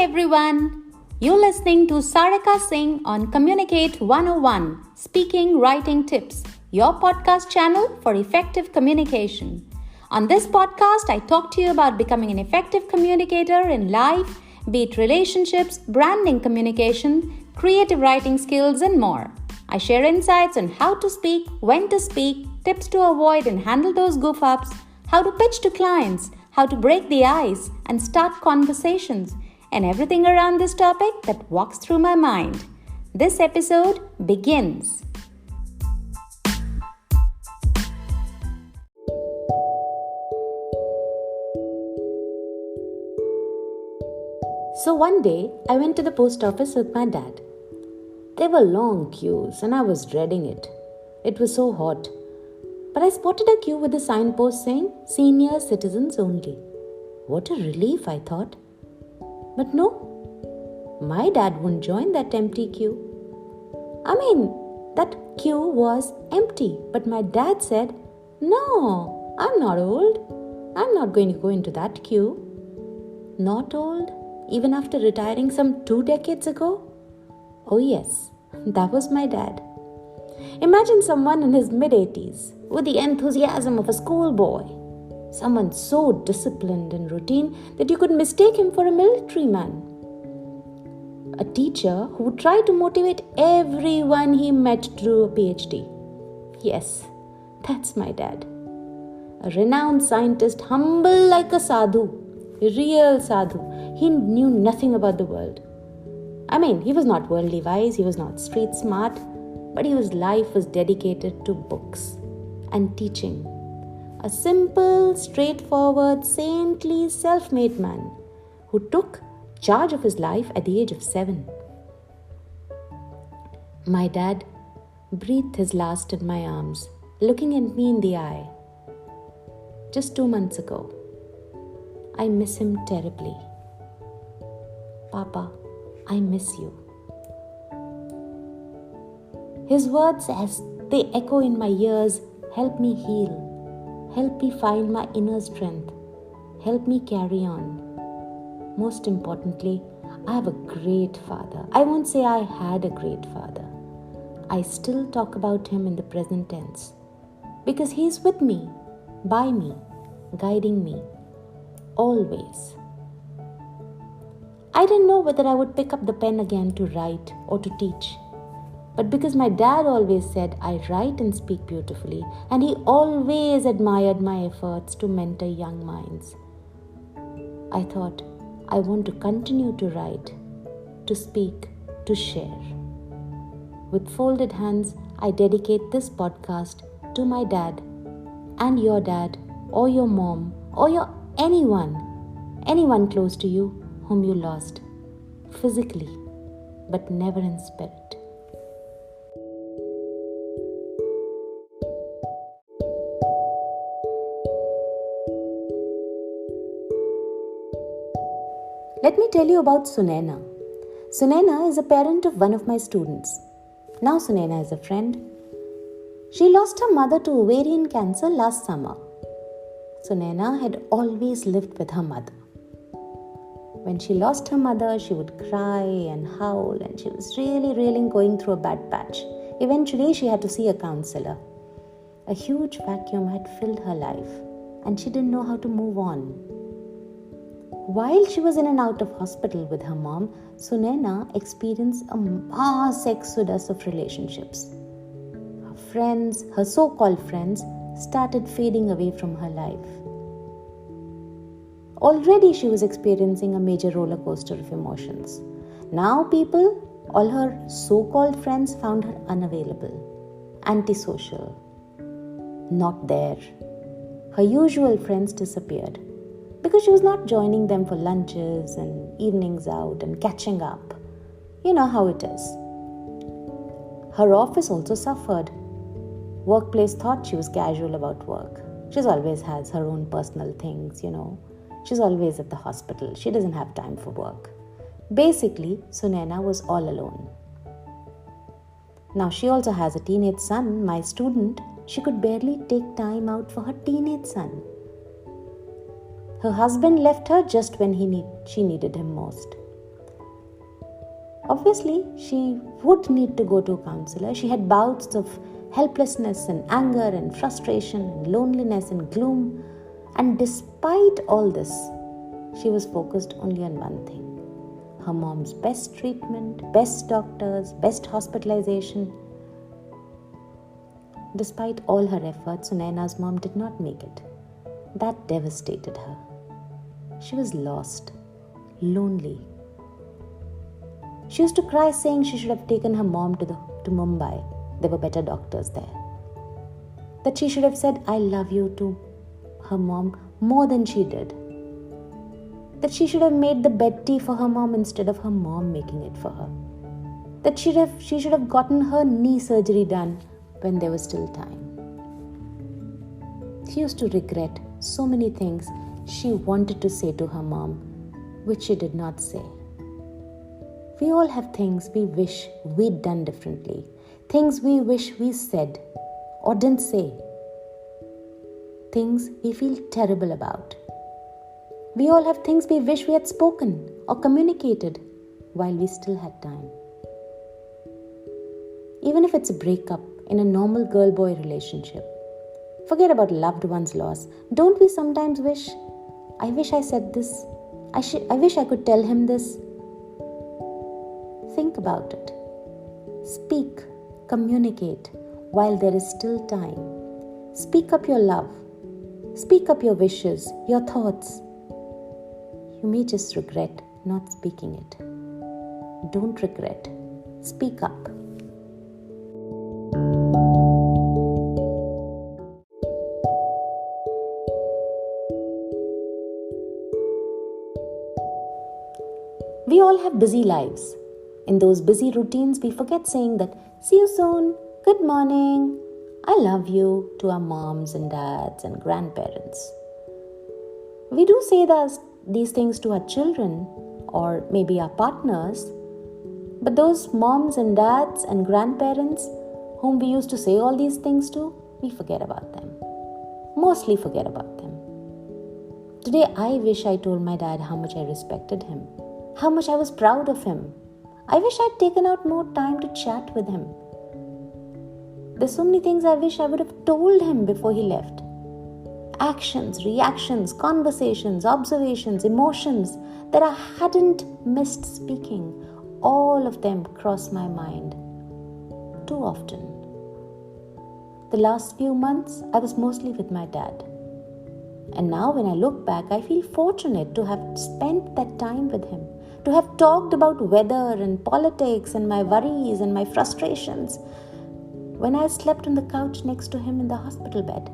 everyone. You're listening to Sarika Singh on Communicate 101, Speaking Writing Tips, your podcast channel for effective communication. On this podcast, I talk to you about becoming an effective communicator in life, be it relationships, branding communication, creative writing skills, and more. I share insights on how to speak, when to speak, tips to avoid and handle those goof-ups, how to pitch to clients, how to break the ice and start conversations, and everything around this topic that walks through my mind. This episode begins. So one day, I went to the post office with my dad. There were long queues and I was dreading it. It was so hot. But I spotted a queue with a signpost saying, Senior Citizens Only. What a relief, I thought. But no, my dad wouldn't join that empty queue. That queue was empty. But my dad said, No, I'm not old. I'm not going to go into that queue. Not old? Even after retiring some 2 decades ago? Oh yes, that was my dad. Imagine someone in his mid-80s with the enthusiasm of a schoolboy. Someone so disciplined and routine that you could mistake him for a military man. A teacher who would try to motivate everyone he met to do a PhD. Yes, that's my dad. A renowned scientist, humble like a sadhu. A real sadhu. He knew nothing about the world. He was not worldly wise, he was not street smart, but his life was dedicated to books and teaching. A simple, straightforward, saintly, self-made man who took charge of his life at the age of 7. My dad breathed his last in my arms, looking at me in the eye. Just 2 months ago. I miss him terribly. Papa, I miss you. His words as they echo in my ears help me heal, help me find my inner strength, help me carry on. Most importantly, I have a great father. I won't say I had a great father. I still talk about him in the present tense because he's with me, by me, guiding me, always. I didn't know whether I would pick up the pen again to write or to teach. But because my dad always said I write and speak beautifully, and he always admired my efforts to mentor young minds, I thought I want to continue to write, to speak, to share. With folded hands, I dedicate this podcast to my dad and your dad or your mom or your anyone close to you whom you lost physically but never in spirit. Let me tell you about Sunaina. Sunaina is a parent of one of my students. Now Sunaina is a friend. She lost her mother to ovarian cancer last summer. Sunaina had always lived with her mother. When she lost her mother, she would cry and howl, and she was really going through a bad patch. Eventually, she had to see a counselor. A huge vacuum had filled her life, and she didn't know how to move on. While she was in and out of hospital with her mom, Sunaina experienced a mass exodus of relationships. Her friends, her so-called friends, started fading away from her life. Already she was experiencing a major roller coaster of emotions. Now people, all her so-called friends, found her unavailable, antisocial, not there. Her usual friends disappeared because she was not joining them for lunches and evenings out and catching up. You know how it is. Her office also suffered. Workplace thought she was casual about work. She always has her own personal things, She's always at the hospital. She doesn't have time for work. Basically, Sunaina was all alone. Now she also has a teenage son, my student. She could barely take time out for her teenage son. Her husband left her just when she needed him most. Obviously, she would need to go to a counselor. She had bouts of helplessness and anger and frustration and loneliness and gloom. And despite all this, she was focused only on one thing: her mom's best treatment, best doctors, best hospitalization. Despite all her efforts, Sunaina's mom did not make it. That devastated her. She was lost, lonely. She used to cry, saying she should have taken her mom to Mumbai. There were better doctors there. That she should have said, "I love you" to her mom more than she did. That she should have made the bed tea for her mom instead of her mom making it for her. That she should have gotten her knee surgery done when there was still time. She used to regret so many things she wanted to say to her mom, which she did not say. We all have things we wish we'd done differently, things we wish we said or didn't say, things we feel terrible about. We all have things we wish we had spoken or communicated while we still had time. Even if it's a breakup in a normal girl-boy relationship, forget about loved one's loss. Don't we sometimes wish, "I wish I said this. I wish I could tell him this"? Think about it. Speak, communicate while there is still time. Speak up your love. Speak up your wishes, your thoughts. You may just regret not speaking it. Don't regret. Speak up. We all have busy lives. In those busy routines, we forget saying that "see you soon," "good morning," "I love you" to our moms and dads and grandparents. We do say these things to our children or maybe our partners, but those moms and dads and grandparents whom we used to say all these things to, we forget about them. Mostly forget about them. Today, I wish I told my dad how much I respected him, how much I was proud of him. I wish I'd taken out more time to chat with him. There's so many things I wish I would have told him before he left. Actions, reactions, conversations, observations, emotions that I hadn't missed speaking. All of them cross my mind too often. The last few months, I was mostly with my dad. And now when I look back, I feel fortunate to have spent that time with him, to have talked about weather and politics and my worries and my frustrations when I slept on the couch next to him in the hospital bed.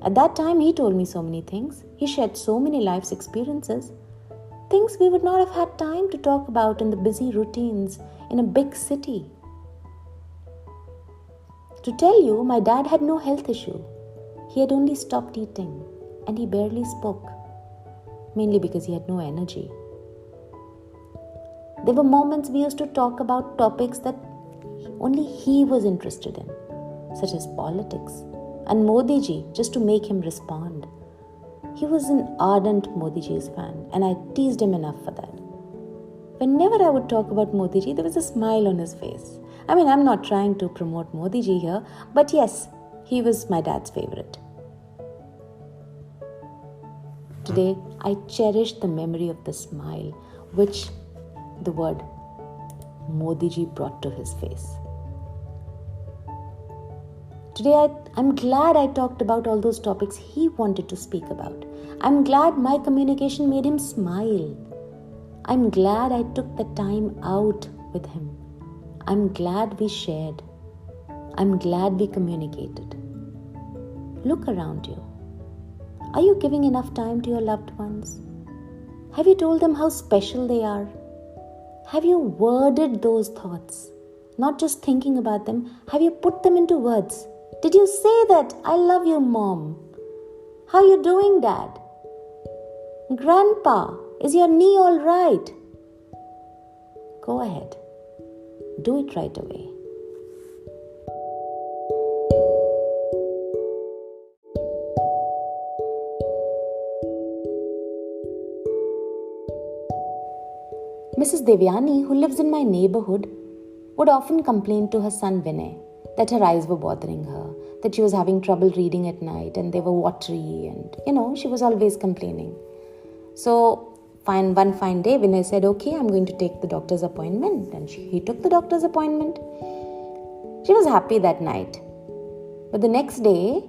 At that time, he told me so many things. He shared so many life's experiences, things we would not have had time to talk about in the busy routines in a big city. To tell you, my dad had no health issue. He had only stopped eating and he barely spoke, mainly because he had no energy. There were moments we used to talk about topics that only he was interested in, such as politics and Modi ji, just to make him respond. He was an ardent Modi ji's fan and I teased him enough for that. Whenever I would talk about Modi ji, there was a smile on his face. I'm not trying to promote Modi ji here, but yes, he was my dad's favorite. Today, I cherish the memory of the smile which the word Modi ji brought to his face. Today, I'm glad I talked about all those topics he wanted to speak about. I'm glad my communication made him smile. I'm glad I took the time out with him. I'm glad we shared. I'm glad we communicated. Look around you. Are you giving enough time to your loved ones? Have you told them how special they are? Have you worded those thoughts? Not just thinking about them, have you put them into words? Did you say that, "I love you, Mom"? "How you doing, Dad"? "Grandpa, is your knee all right?" Go ahead. Do it right away. Mrs. Devyani, who lives in my neighborhood, would often complain to her son Vinay that her eyes were bothering her, that she was having trouble reading at night and they were watery, and she was always complaining. So one fine day, Vinay said, okay, I'm going to take the doctor's appointment. And he took the doctor's appointment. She was happy that night. But the next day,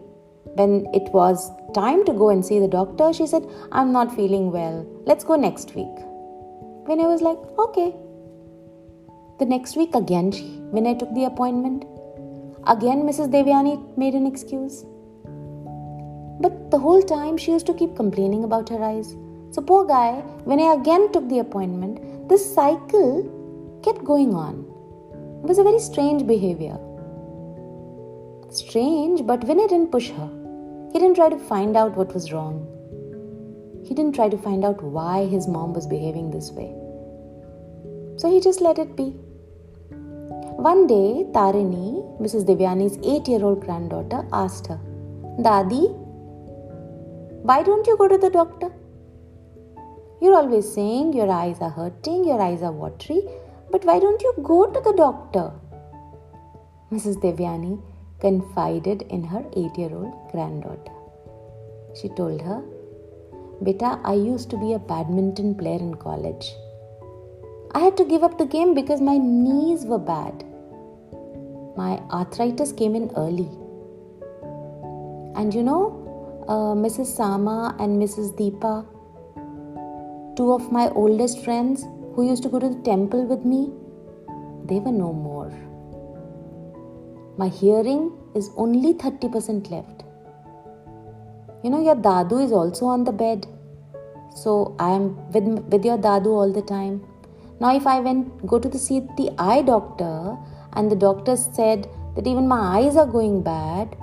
when it was time to go and see the doctor, she said, I'm not feeling well. Let's go next week. Vinay was like, okay. The next week again, Vinay took the appointment. Again, Mrs. Devyani made an excuse. But the whole time, she used to keep complaining about her eyes. So poor guy, Vinay again took the appointment. This cycle kept going on. It was a very strange behavior. Strange, but Vinay didn't push her. He didn't try to find out what was wrong. He didn't try to find out why his mom was behaving this way. So he just let it be. One day, Tarini, Mrs. Devyani's 8-year-old granddaughter, asked her, Dadi, why don't you go to the doctor? You're always saying your eyes are hurting, your eyes are watery, but why don't you go to the doctor? Mrs. Devyani confided in her 8-year-old granddaughter. She told her, Beta, I used to be a badminton player in college. I had to give up the game because my knees were bad. My arthritis came in early. And Mrs. Sama and Mrs. Deepa, two of my oldest friends who used to go to the temple with me, they were no more. My hearing is only 30% left. Your dadu is also on the bed. So I am with your dadu all the time. Now if I go to see the eye doctor and the doctor said that even my eyes are going bad,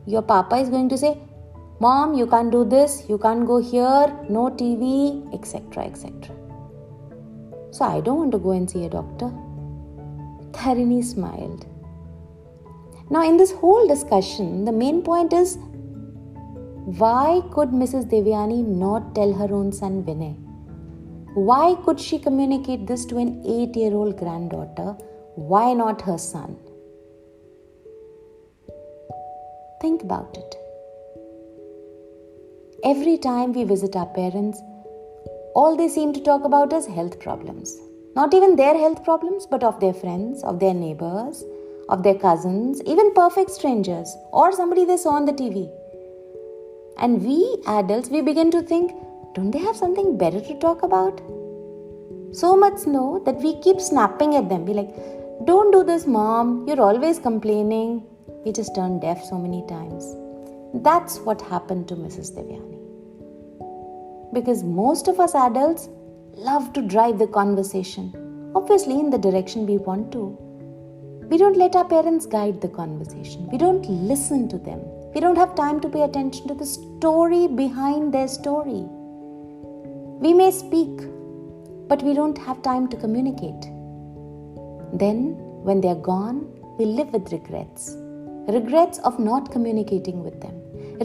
your papa is going to say, Mom, you can't do this, you can't go here, no TV, etc., etc. So I don't want to go and see a doctor. Tarini smiled. Now in this whole discussion, the main point is, why could Mrs. Devyani not tell her own son Vinay? Why could she communicate this to an 8-year-old granddaughter? Why not her son? Think about it. Every time we visit our parents, all they seem to talk about is health problems. Not even their health problems, but of their friends, of their neighbors, of their cousins, even perfect strangers, or somebody they saw on the TV. And we adults, we begin to think, don't they have something better to talk about? So much so that we keep snapping at them. We're like, don't do this, Mom. You're always complaining. We just turned deaf so many times. That's what happened to Mrs. Devyani. Because most of us adults love to drive the conversation, obviously in the direction we want to. We don't let our parents guide the conversation. We don't listen to them. We don't have time to pay attention to the story behind their story. We may speak, but we don't have time to communicate. Then, when they're gone, we live with regrets. Regrets of not communicating with them.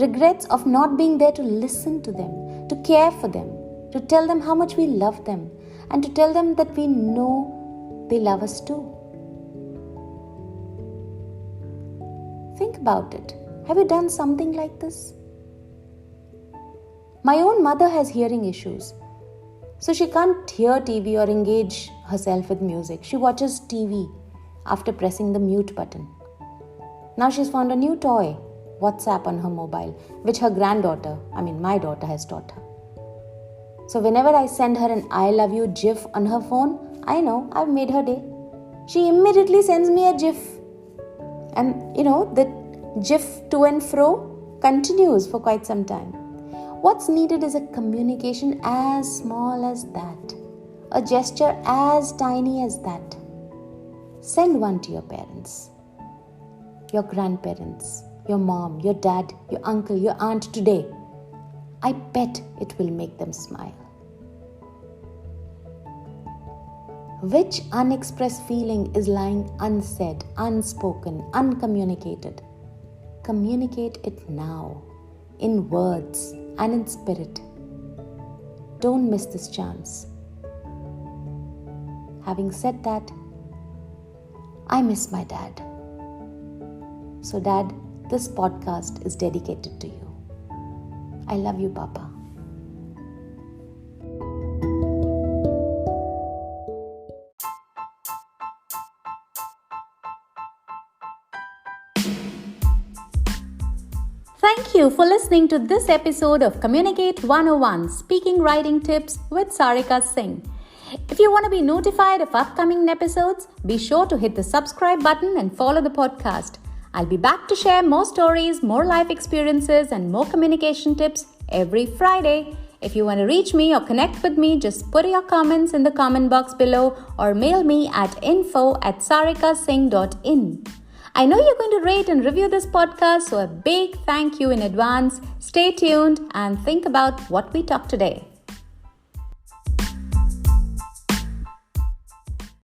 Regrets of not being there to listen to them, to care for them, to tell them how much we love them, and to tell them that we know they love us too. Think about it. Have you done something like this? My own mother has hearing issues. So she can't hear TV or engage herself with music. She watches TV after pressing the mute button. Now she's found a new toy, WhatsApp, on her mobile, which her granddaughter, my daughter, has taught her. So whenever I send her an I love you GIF on her phone, I know I've made her day. She immediately sends me a GIF. And the GIF to and fro continues for quite some time. What's needed is a communication as small as that, a gesture as tiny as that. Send one to your parents, your grandparents, your mom, your dad, your uncle, your aunt today. I bet it will make them smile. Which unexpressed feeling is lying unsaid, unspoken, uncommunicated? Communicate it now, in words and in spirit. Don't miss this chance. Having said that, I miss my dad. So Dad, this podcast is dedicated to you. I love you, Papa. Thank you for listening to this episode of Communicate 101 Speaking Writing Tips with Sarika Singh. If you want to be notified of upcoming episodes, be sure to hit the subscribe button and follow the podcast. I'll be back to share more stories, more life experiences, and more communication tips every Friday. If you want to reach me or connect with me, just put your comments in the comment box below or mail me at info@sarikasingh.in. I know you're going to rate and review this podcast, so a big thank you in advance. Stay tuned and think about what we talked today.